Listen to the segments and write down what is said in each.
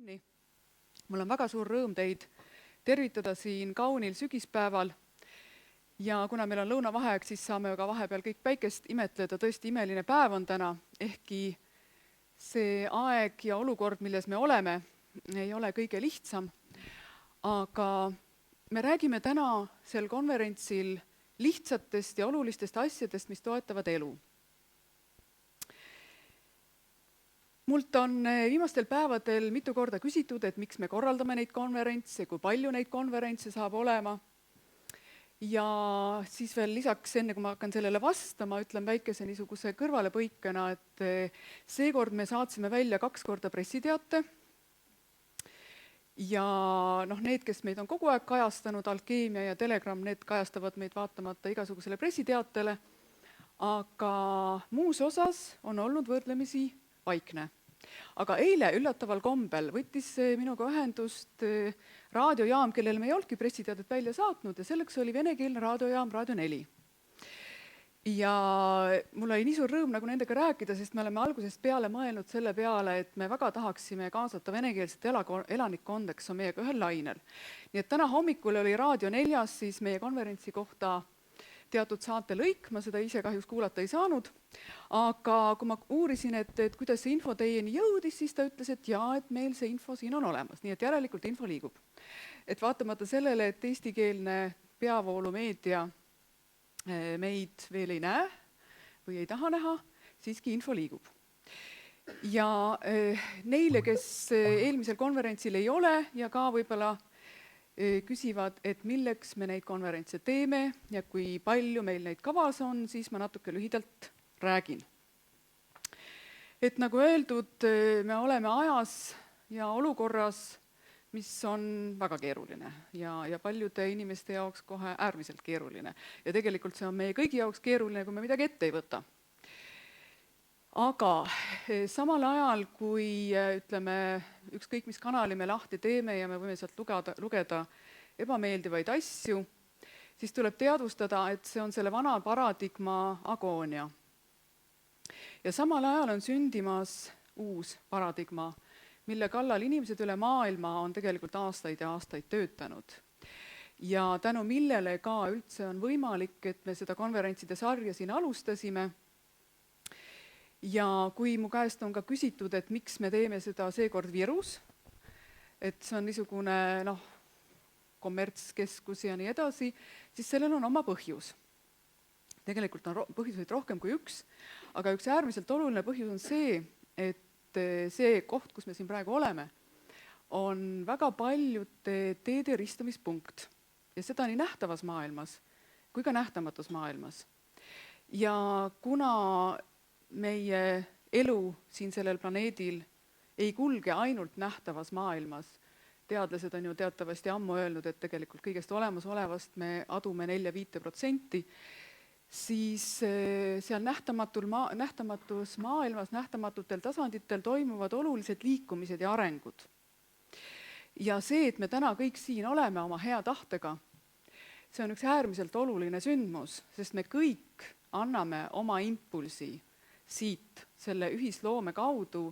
tunni. Mul on väga suur rõõm teid tervitada siin kaunil sügispäeval. Ja kuna meil on lõunavaheaeg, siis saame ka vahepeal kõik päikest imetleda. Tõesti imeline päev on täna, ehkki see aeg ja olukord, milles me oleme, ei ole kõige lihtsam. Aga me räägime täna sel konverentsil lihtsatest ja olulistest asjadest, mis toetavad elu. Mult on viimastel päevadel mitu korda küsitud, et miks me korraldame neid konverentse, kui palju neid konverentse saab olema. Ja siis veel lisaks, enne kui ma hakkan sellele vastama, ütlen väikese niisuguse kõrvalepõikena, et seekord me saatsime välja 2 korda pressiteate. Ja need, kes meid on kogu aeg kajastanud, Alkeemia ja Telegram, need kajastavad meid vaatamata igasugusele pressiteatele. Aga muus osas on olnud võrdlemisi vaikne. Aga eile üllataval kombel võttis minuga ühendust raadiojaam, kellele me ei olnudki pressiteadet välja saatnud, ja selleks oli venekeelne raadiojaam Raadio 4. Ja mul oli nii suur rõõm nagu nendega rääkida, sest me oleme algusest peale mõelnud selle peale, et me väga tahaksime kaasata venekeelset elanikkonda, kes on meiega ühel lainel. Nii et täna hommikul oli Raadio 4 siis meie konverentsi kohta teatud saate lõik, ma seda ise kahjuks kuulata ei saanud, aga kui ma uurisin, et kuidas see info teieni jõudis, siis ta ütles, et jaa, et meil see info siin on olemas, nii et järelikult info liigub. Et vaatamata sellele, et eestikeelne peavoolumeedia meid veel ei näe või ei taha näha, siiski info liigub. Ja neile, kes eelmisel konverentsil ei ole ja ka võib-olla küsivad, et milleks me neid konverentse teeme ja kui palju meil neid kavas on, siis ma natuke lühidalt räägin. Et nagu öeldud, me oleme ajas ja olukorras, mis on väga keeruline ja paljude inimeste jaoks kohe äärmiselt keeruline. Ja tegelikult see on meie kõigi jaoks keeruline, kui me midagi ette ei võta. Aga samal ajal, kui ütleme, ükskõik mis kanali me lahti teeme ja me võime sealt lugeda ebameeldivaid asju, siis tuleb teadvustada, et see on selle vana paradigma agoonia. Ja samal ajal on sündimas uus paradigma, mille kallal inimesed üle maailma on tegelikult aastaid ja aastaid töötanud. Ja tänu millele ka üldse on võimalik, et me seda konverentside sarja siin alustasime. Ja kui mu käest on ka küsitud, et miks me teeme seda seekord Virus, et see on niisugune kommertskeskus ja nii edasi, siis sellel on oma põhjus. Tegelikult on põhjuseid rohkem kui üks, aga üks äärmiselt oluline põhjus on see, et see koht, kus me siin praegu oleme, on väga paljude teede ristumispunkt. Ja seda nii nähtavas maailmas kui ka nähtamatus maailmas. Ja kuna meie elu siin sellel planeedil ei kulge ainult nähtavas maailmas. Teadlased on ju teatavasti ammu öelnud, et tegelikult kõigest olemasolevast me adume 4-5%, siis seal nähtamatus maailmas, nähtamatutel tasanditel toimuvad olulised liikumised ja arengud. Ja see, et me täna kõik siin oleme oma hea tahtega, see on üks äärmiselt oluline sündmus, sest me kõik anname oma impulsi siit selle ühisloome kaudu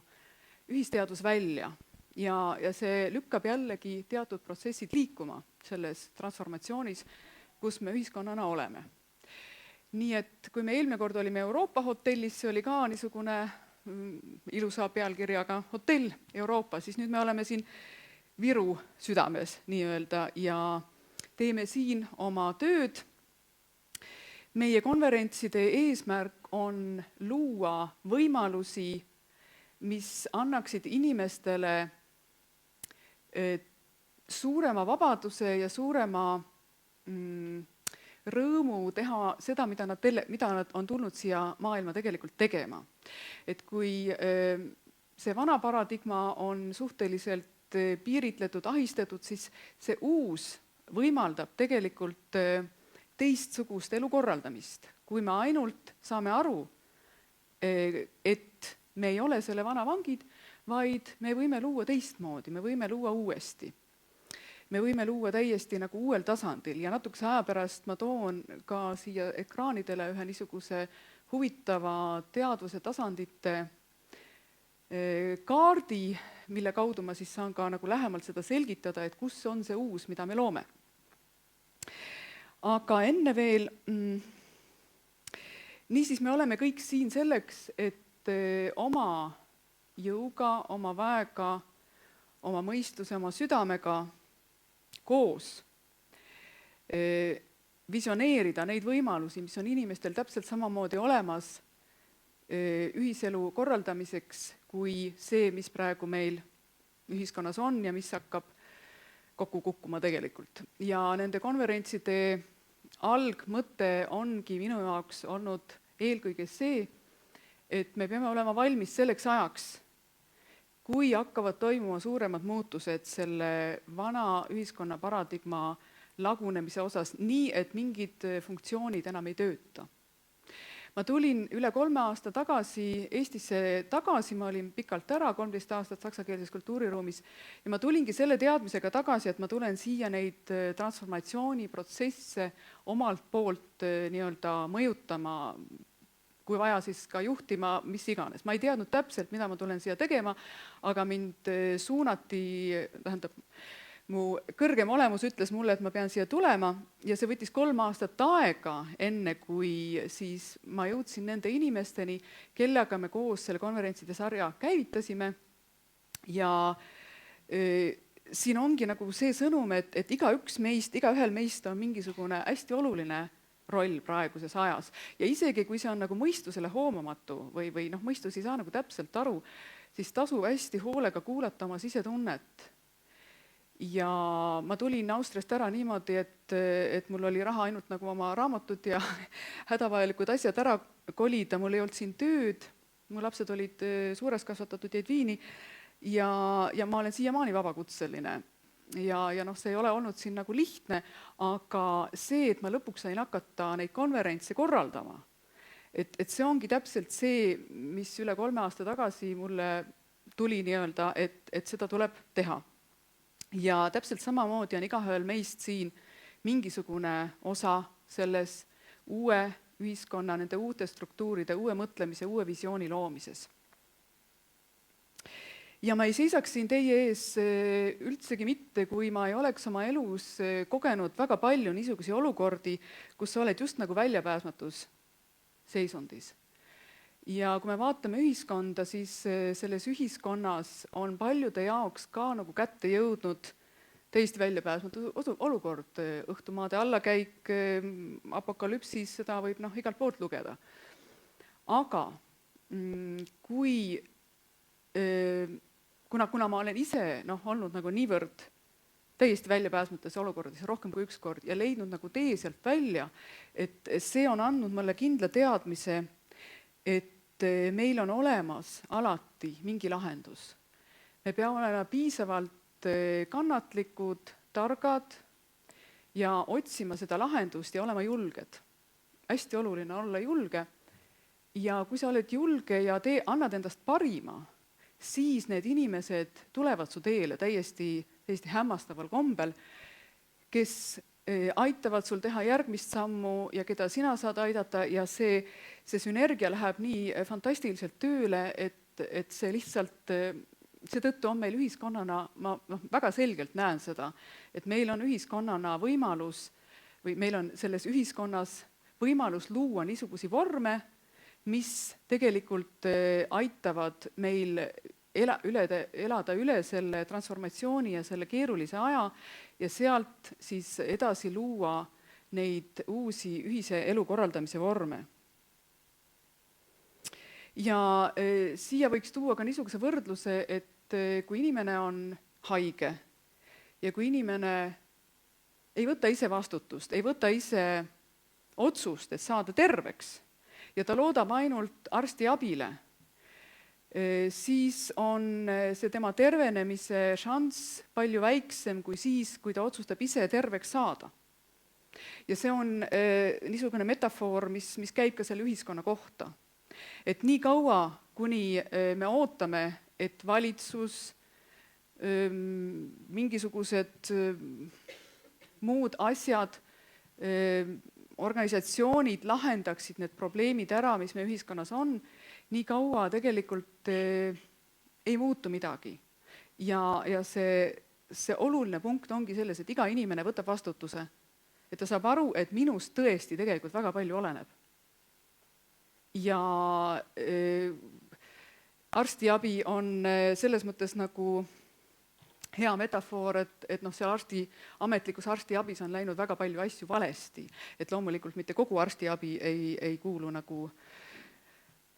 ühisteadus välja ja see lükkab jällegi teatud protsessid liikuma selles transformatsioonis, kus me ühiskonnana oleme. Nii et kui me eelmine kord olime Euroopa hotellis, see oli ka niisugune ilusa pealkirjaga hotell Euroopa, siis nüüd me oleme siin Viru südames nii-öelda ja teeme siin oma tööd. Meie konverentside eesmärk on luua võimalusi, mis annaksid inimestele suurema vabaduse ja suurema rõõmu teha seda, mida nad on tulnud siia maailma tegelikult tegema. Et kui see vana paradigma on suhteliselt piiritletud, ahistatud, siis see uus võimaldab tegelikult teistsugust elu korraldamist. Kui me ainult saame aru, et me ei ole selle vana vangid, vaid me võime luua teistmoodi, me võime luua uuesti. Me võime luua täiesti nagu uuel tasandil ja natukese aja pärast ma toon ka siia ekraanidele ühe niisuguse huvitava teadvuse tasandite kaardi, mille kaudu ma siis saan ka nagu lähemalt seda selgitada, et kus on see uus, mida me loome. Aga enne veel, niisiis me oleme kõik siin selleks, et oma jõuga, oma väega, oma mõistuse, oma südamega koos visioneerida neid võimalusi, mis on inimestel täpselt samamoodi olemas ühiselu korraldamiseks kui see, mis praegu meil ühiskonnas on ja mis hakkab kokku kukkuma tegelikult. Ja nende konverentside algmõte ongi minu jaoks olnud eelkõige see, et me peame olema valmis selleks ajaks, kui hakkavad toimuma suuremad muutused selle vana ühiskonna paradigma lagunemise osas, nii et mingid funktsioonid enam ei tööta. Ma tulin üle 3 aasta tagasi Eestisse tagasi, ma olin pikalt ära, 13 aastat saksakeelses kultuuriruumis, ja ma tulingi selle teadmisega tagasi, et ma tulen siia neid transformatsiooniprotsesse omalt poolt nii-öelda mõjutama, kui vaja siis ka juhtima, mis iganes. Ma ei teadnud täpselt, mida ma tulen siia tegema, aga mind suunati, tähendab, mu kõrgem olemus ütles mulle, et ma pean siia tulema ja see võttis 3 aastat aega, enne kui siis ma jõudsin nende inimesteni, kellega me koos selle konverentside sarja käivitasime. Ja siin ongi nagu see sõnum, et igaühel meist on mingisugune hästi oluline roll praeguses ajas. Ja isegi kui see on nagu mõistusele hoomamatu või mõistus ei saa nagu täpselt aru, siis tasub hästi hoolega kuulata oma sisetunnet. Ja ma tulin Austriast ära niimoodi, et mul oli raha ainult nagu oma raamatud ja hädavajalikud asjad ära kolida, mul ei olnud siin tööd, mu lapsed olid suures kasvatatud, jäid Viini ja ma olen siiamaani vabakutseline. Ja see ei ole olnud siin nagu lihtne, aga see, et ma lõpuks sain hakata neid konverentse korraldama, et see ongi täpselt see, mis üle 3 aasta tagasi mulle tuli nii-öelda, et seda tuleb teha. Ja täpselt samamoodi on igaühel meist siin mingisugune osa selles uue ühiskonna, nende uute struktuuride, uue mõtlemise, uue visiooni loomises. Ja ma ei seisaks siin teie ees üldsegi mitte, kui ma ei oleks oma elus kogenud väga palju niisugusi olukordi, kus sa oled just nagu väljapääsmatus seisundis. Ja kui me vaatame ühiskonda, siis selles ühiskonnas on paljude jaoks ka nagu kätte jõudnud täiesti väljapääsmatu olukord, õhtumaade allakäik, apokalüpsis, seda võib igalt poolt lugeda. Aga kuna ma olen ise olnud nagu niivõrd täiesti väljapääsmatus olukordades rohkem kui üks kord ja leidnud nagu tee sealt välja, et see on andnud mulle kindla teadmise, et meil on olemas alati mingi lahendus. Me peame olema piisavalt kannatlikud, targad ja otsima seda lahendust ja olema julged. Hästi oluline on olla julge. Ja kui sa oled julge ja annad endast parima, siis need inimesed tulevad su teele täiesti hämmastaval kombel, kes aitavad sul teha järgmist sammu ja keda sina saad aidata ja see sünergia läheb nii fantastiliselt tööle, et see lihtsalt, seetõttu on meil ühiskonnana, ma väga selgelt näen seda, et meil on ühiskonnana võimalus või meil on selles ühiskonnas võimalus luua niisugusi vorme, mis tegelikult aitavad meil elada üle selle transformatsiooni ja selle keerulise aja ja sealt siis edasi luua neid uusi ühise elu korraldamise vorme. Ja siia võiks tuua ka niisuguse võrdluse, et kui inimene on haige ja kui inimene ei võta ise vastutust, ei võta ise otsust, et saada terveks ja ta loodab ainult arsti abile, siis on see tema tervenemise šanss palju väiksem kui siis, kui ta otsustab ise terveks saada. Ja see on niisugune metafoor, mis käib ka selle ühiskonna kohta. Et nii kaua, kuni me ootame, et valitsus, mingisugused muud asjad, organisatsioonid lahendaksid need probleemid ära, mis me ühiskonnas on, nii kaua tegelikult ei muutu midagi. Ja see oluline punkt ongi selles, et iga inimene võtab vastutuse, et ta saab aru, et minust tõesti tegelikult väga palju oleneb. Ja arstiabi on selles mõttes nagu hea metafoor, et seal ametlikus arstiabis on läinud väga palju asju valesti. Et loomulikult mitte kogu arstiabi ei kuulu nagu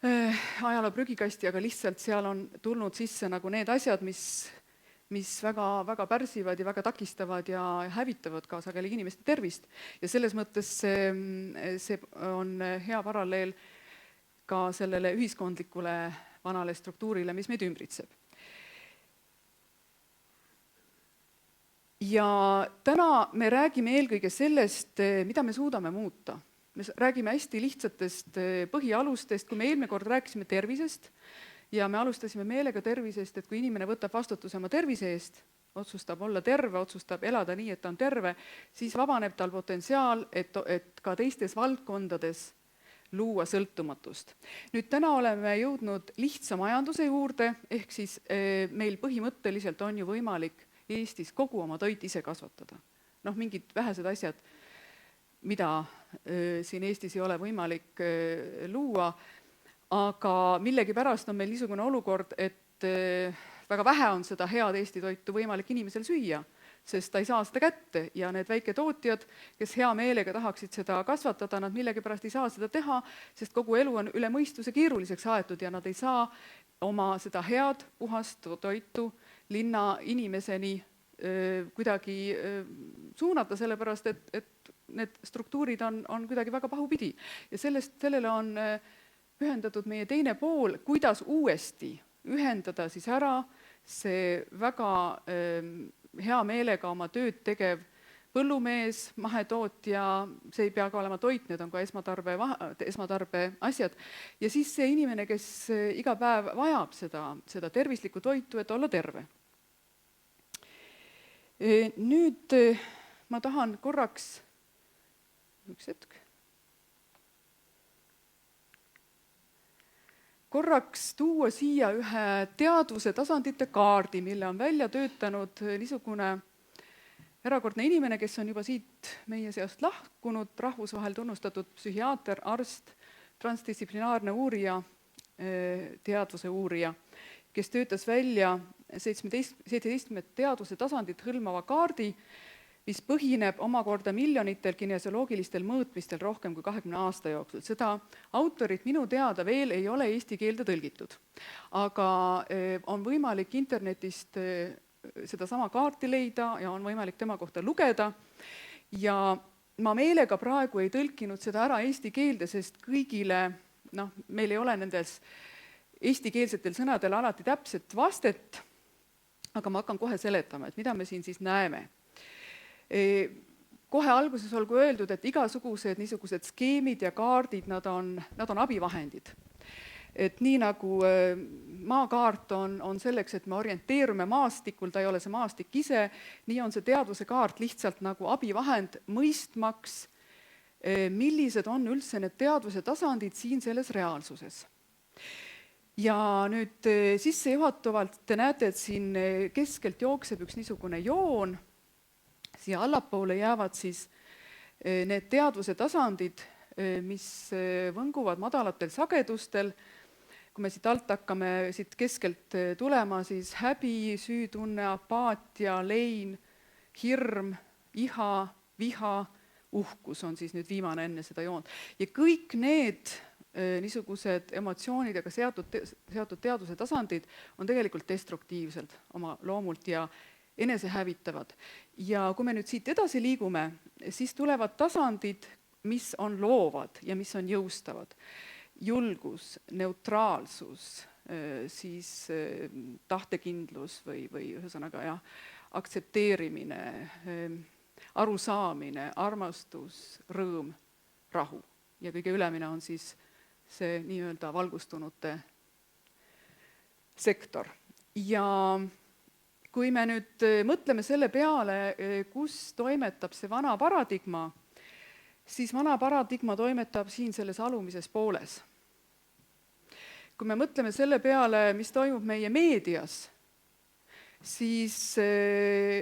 ajaloo prügikasti, aga lihtsalt seal on tulnud sisse nagu need asjad, mis väga, väga pärsivad ja väga takistavad ja hävitavad ka sageli inimeste tervist. Ja selles mõttes see on hea paralleel ka sellele ühiskondlikule vanale struktuurile, mis meid ümbritseb. Ja täna me räägime eelkõige sellest, mida me suudame muuta. Me räägime hästi lihtsatest põhialustest, kui me eelmine kord rääkisime tervisest ja me alustasime meelega tervisest, et kui inimene võtab vastutuse oma tervise eest, otsustab olla terve, otsustab elada nii, et ta on terve, siis vabaneb tal potentsiaal, et ka teistes valdkondades luua sõltumatust. Nüüd täna oleme jõudnud lihtsa majanduse juurde, ehk siis meil põhimõtteliselt on ju võimalik Eestis kogu oma toit ise kasvatada. Mingid vähesed asjad, mida siin Eestis ei ole võimalik luua, aga millegipärast on meil niisugune olukord, et väga vähe on seda head Eesti toitu võimalik inimesel süüa, sest ta ei saa seda kätte ja need väiketootjad, kes hea meelega tahaksid seda kasvatada, nad millegipärast ei saa seda teha, sest kogu elu on üle mõistuse keeruliseks aetud ja nad ei saa oma seda head puhast toitu linna inimeseni kuidagi suunata, sellepärast, et need struktuurid on kuidagi väga pahupidi. Ja sellele on ühendatud meie teine pool, kuidas uuesti ühendada siis ära see väga hea meelega oma tööd tegev põllumees, mahetootja, see ei pea ka olema toit, need on ka esmatarbe asjad. Ja siis see inimene, kes iga päev vajab seda tervislikku toitu, et olla terve. Nüüd ma tahan korraks, üks hetk, tuua siia ühe teadvuse tasandite kaardi, mille on välja töötanud niisugune erakordne inimene, kes on juba siit meie seast lahkunud, rahvusvahel tunnustatud psühhiaater, arst, transdistsiplinaarne uurija, teadvuse uurija, kes töötas välja 17 teadvuse tasandit hõlmava kaardi, mis põhineb omakorda miljonitel kinesioloogilistel mõõtmistel rohkem kui 20 aasta jooksul. Seda autorit minu teada veel ei ole eesti keelde tõlgitud, aga on võimalik internetist sedasama kaarti leida ja on võimalik tema kohta lugeda. Ja ma meelega praegu ei tõlkinud seda ära eesti keelde, sest kõigile, meil ei ole nendes eestikeelsetel sõnadel alati täpset vastet, aga ma hakkan kohe seletama, et mida me siin siis näeme. Kohe alguses olgu öeldud, et igasugused niisugused skeemid ja kaardid, nad on abivahendid. Et nii nagu maakaart on selleks, et me orienteerume maastikul, ta ei ole see maastik ise, nii on see teadvuse kaart lihtsalt nagu abivahend mõistmaks, millised on üldse need teadvuse tasandid siin selles reaalsuses. Ja nüüd sissejuhatavalt te näete, et siin keskelt jookseb üks niisugune joon, siia allapoole jäävad siis need teadvuse tasandid, mis võnguvad madalatel sagedustel. Kui me siit alt hakkame siit keskelt tulema, siis häbi, süütunne, apaatia, lein, hirm, iha, viha, uhkus on siis nüüd viimane enne seda joont. Ja kõik need niisugused emotsioonidega seotud teadvuse tasandid on tegelikult destruktiivsed oma loomult ja enesehävitavad. Ja kui me nüüd siit edasi liigume, siis tulevad tasandid, mis on loovad ja mis on jõustavad. Julgus, neutraalsus, siis tahtekindlus või ühesõnaga aktsepteerimine, arusaamine, armastus, rõõm, rahu. Ja kõige ülemine on siis see nii-öelda valgustunute sektor. Ja kui me nüüd mõtleme selle peale, kus toimetab see vana paradigma, siis vana paradigma toimetab siin selles alumises pooles. Kui me mõtleme selle peale, mis toimub meie meedias, siis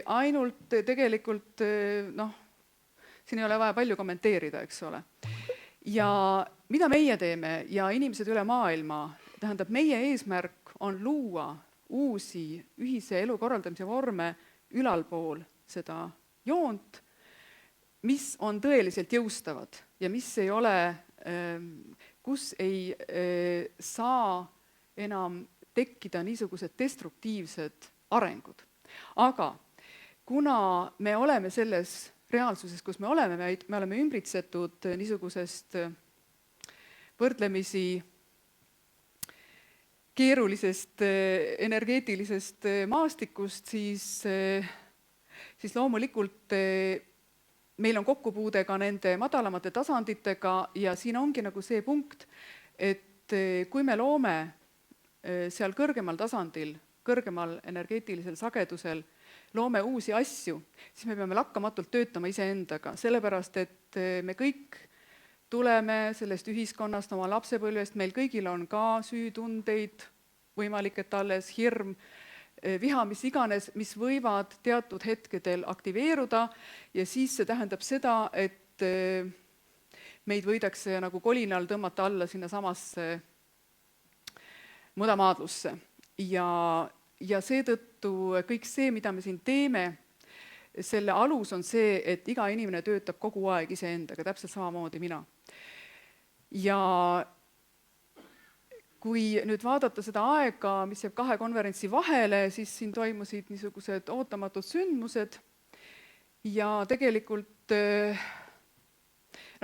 ainult tegelikult siin ei ole vaja palju kommenteerida, eks ole. Ja mida meie teeme ja inimesed üle maailma, tähendab, meie eesmärk on luua uusi ühise elu korraldamise vorme ülalpool seda joont, mis on tõeliselt jõustavad ja mis ei ole, kus ei saa enam tekkida niisugused destruktiivsed arengud. Aga kuna me oleme selles reaalsuses, kus me oleme ümbritsetud niisugusest võrdlemisi keerulisest energeetilisest maastikust, siis loomulikult meil on kokkupuude ka nende madalamate tasanditega ja siin ongi nagu see punkt, et kui me loome seal kõrgemal tasandil, kõrgemal energeetilisel sagedusel, loome uusi asju, siis me peame lakkamatult töötama iseendaga, sellepärast et me kõik tuleme sellest ühiskonnast oma lapsepõlvest, meil kõigil on ka süütundeid, võimalik, et alles hirm, viha, mis iganes, mis võivad teatud hetkedel aktiveeruda ja siis see tähendab seda, et meid võidakse nagu kolinal tõmmata alla sinna samasse mudamaadlusse. Ja seetõttu kõik see, mida me siin teeme, selle alus on see, et iga inimene töötab kogu aeg iseendaga, täpselt samamoodi mina. Ja kui nüüd vaadata seda aega, mis jääb 2 konverentsi vahele, siis siin toimusid niisugused ootamatud sündmused ja tegelikult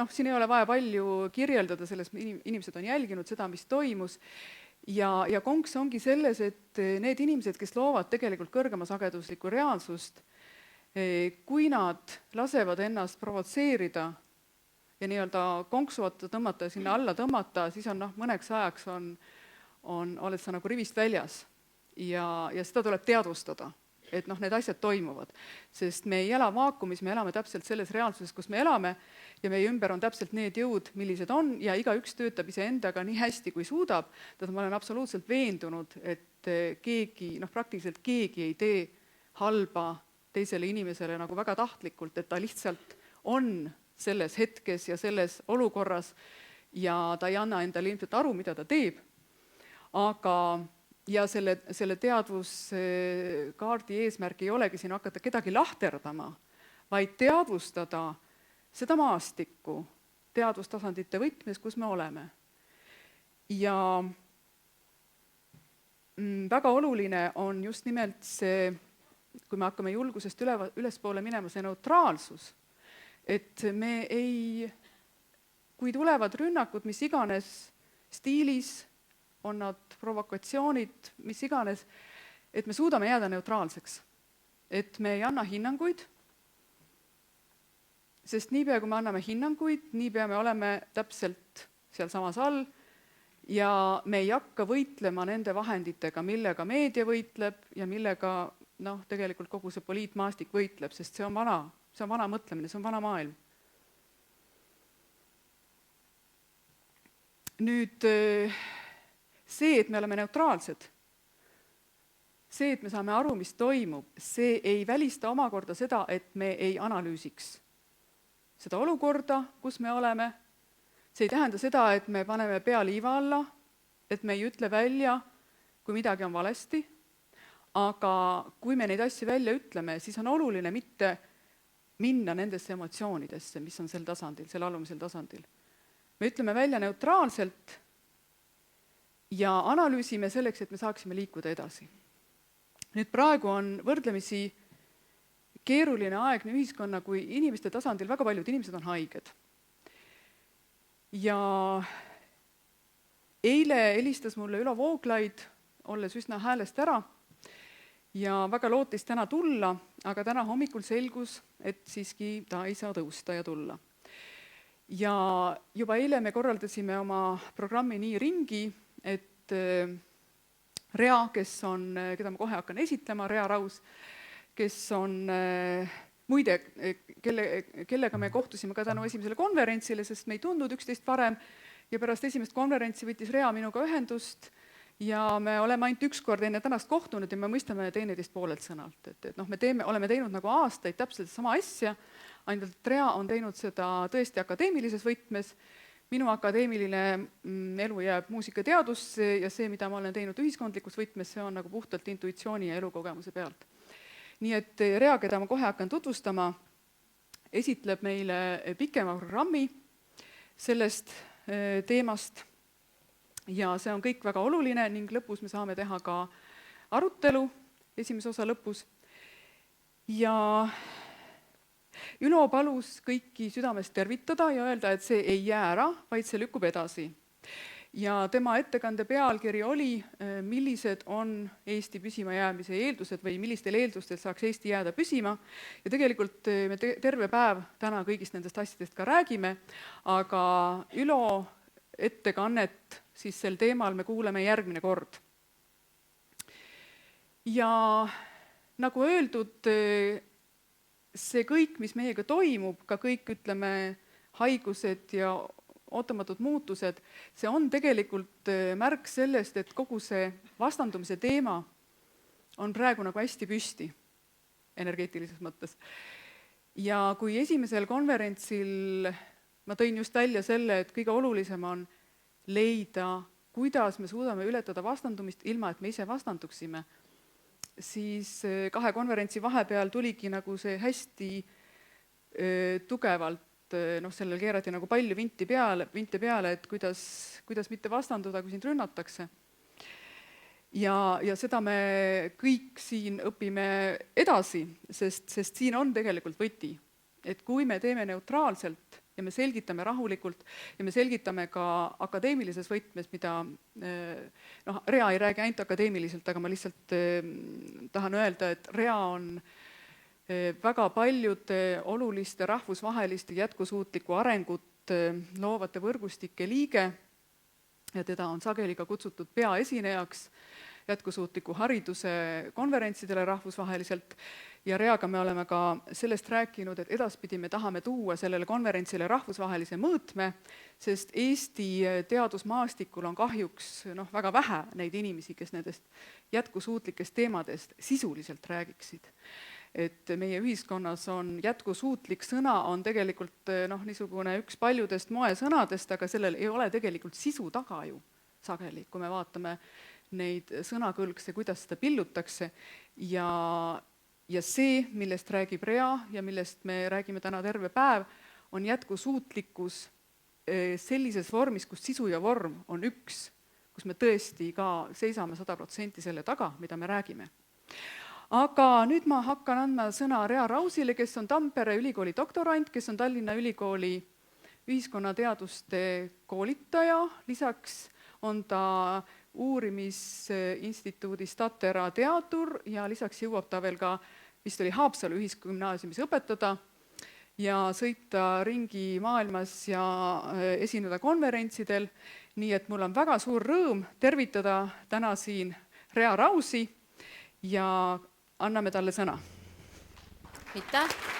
siin ei ole vaja palju kirjeldada, sellest inimesed on jälginud seda, mis toimus ja konks ongi selles, et need inimesed, kes loovad tegelikult kõrgema sageduslikku reaalsust, kui nad lasevad ennast provotseerida ja nii-öelda konksuota tõmmata ja sinna alla tõmmata, siis on mõneks ajaks oled sa nagu rivist väljas ja seda tuleb teadvustada, et need asjad toimuvad. Sest me ei ela vaakumis, me elame täpselt selles reaalsuses, kus me elame ja meie ümber on täpselt need jõud, millised on ja igaüks töötab iseendaga nii hästi, kui suudab. Ma olen absoluutselt veendunud, et praktiliselt keegi ei tee halba teisele inimesele nagu väga tahtlikult, et ta lihtsalt on selles hetkes ja selles olukorras ja ta ei anna endale ilmselt aru, mida ta teeb. Aga ja selle teadvuskaardi eesmärk ei olegi siin hakata kedagi lahterdama, vaid teadvustada seda maastikku teadvustasandite võtmes, kus me oleme. Ja väga oluline on just nimelt see, kui me hakkame julgusest ülespoole minema, see neutraalsus, et me kui tulevad rünnakud, mis iganes stiilis, on nad provokatsioonid, mis iganes, et me suudame jääda neutraalseks. Et me ei anna hinnanguid, sest niipea, kui me anname hinnanguid, niipea me oleme täpselt seal samas all ja me ei hakka võitlema nende vahenditega, millega meedia võitleb ja millega tegelikult kogu see poliitmaastik võitleb, sest see on vana mõtlemine, see on vana maailm. Nüüd see, et me oleme neutraalsed, see, et me saame aru, mis toimub, see ei välista omakorda seda, et me ei analüüsiks seda olukorda, kus me oleme. See ei tähenda seda, et me paneme pea liiva alla, et me ei ütle välja, kui midagi on valesti, aga kui me neid asju välja ütleme, siis on oluline mitte minna nendesse emotsioonidesse, mis on sel tasandil, sel alumisel tasandil. Me ütleme välja neutraalselt ja analüüsime selleks, et me saaksime liikuda edasi. Nüüd praegu on võrdlemisi keeruline aeg nii ühiskonna kui inimeste tasandil, väga paljud inimesed on haiged. Ja eile helistas mulle Ülo Vooglaid, olles üsna häälest ära, ja väga lootis täna tulla, aga täna hommikul selgus, et siiski ta ei saa tõusta ja tulla. Ja juba eile me korraldasime oma programmi nii ringi, et Rea, keda ma kohe hakkan esitlema, Rea Raus, kes on muide, kellega me kohtusime ka tänu esimesele konverentsile, sest me ei tundnud üksteist varem ja pärast esimest konverentsi võttis Rea minuga ühendust ja me oleme ainult üks kord enne tänast kohtunud ja me mõistame teineteist poolelt sõnalt, et noh, oleme teinud nagu aastaid täpselt sama asja, ainult Rea on teinud seda tõesti akadeemilises võtmes, minu akadeemiline elu jääb muusikateadusse ja see, mida ma olen teinud ühiskondlikus võtmes, see on nagu puhtalt intuitsiooni ja elukogemuse pealt. Nii et Rea, keda ma kohe hakkan tutvustama, esitleb meile pikema programmi sellest teemast ja see on kõik väga oluline ning lõpus me saame teha ka arutelu, esimese osa lõpus. Ja Ülo palus kõiki südamest tervitada ja öelda, et see ei jää ära, vaid see lükkub edasi. Ja tema ettekande pealkiri oli, millised on Eesti püsima jäämise eeldused või millistel eeldustel saaks Eesti jääda püsima. Ja tegelikult me terve päev täna kõigist nendest asjadest ka räägime, aga Ülo ettekannet siis sel teemal me kuuleme järgmine kord. Ja nagu öeldud, see kõik, mis meiega toimub, ka kõik, ütleme, haigused ja ootamatud muutused, see on tegelikult märk sellest, et kogu see vastandumise teema on praegu nagu hästi püsti energeetilises mõttes. Ja kui esimesel konverentsil ma tõin just välja selle, et kõige olulisem on leida, kuidas me suudame ületada vastandumist, ilma et me ise vastanduksime, siis 2 konverentsi vahepeal tuligi nagu see hästi tugevalt, sellel keerati nagu palju vinti peale, et kuidas mitte vastanduda, kui sind rünnatakse. Ja seda me kõik siin õpime edasi, sest siin on tegelikult võti, et kui me teeme neutraalselt ja me selgitame rahulikult ja me selgitame ka akadeemilises võtmes, mida Rea ei räägi ainult akadeemiliselt, aga ma lihtsalt tahan öelda, et Rea on väga paljude oluliste rahvusvaheliste jätkusuutliku arengut loovate võrgustike liige ja teda on sageli ka kutsutud peaesinejaks jätkusuutliku hariduse konverentsidele rahvusvaheliselt ja Reaga me oleme ka sellest rääkinud, et edaspidi me tahame tuua sellele konverentsile rahvusvahelise mõõtme, sest Eesti teadusmaastikul on kahjuks väga vähe neid inimesi, kes nendest jätkusuutlikest teemadest sisuliselt räägiksid. Et meie ühiskonnas on jätkusuutlik sõna on tegelikult niisugune üks paljudest moesõnadest, aga sellel ei ole tegelikult sisu taga ju sageli, kui me vaatame neid sõnakõlgse, kuidas seda pillutakse ja see, millest räägib Rea ja millest me räägime täna terve päev, on jätkusuutlikkus sellises vormis, kus sisu ja vorm on üks, kus me tõesti ka seisame 100% selle taga, mida me räägime. Aga nüüd ma hakkan andma sõna Rea Rausile, kes on Tampere ülikooli doktorant, kes on Tallinna Ülikooli ühiskonnateaduste koolitaja, lisaks on ta uurimisinstituudi Statera teadur ja lisaks jõuab ta veel ka, vist oli Haapsalu ühisgümnaasiumis õpetada ja sõita ringi maailmas ja esineda konverentsidel. Nii et mul on väga suur rõõm tervitada täna siin Rea Rausi ja anname talle sõna. Aitäh!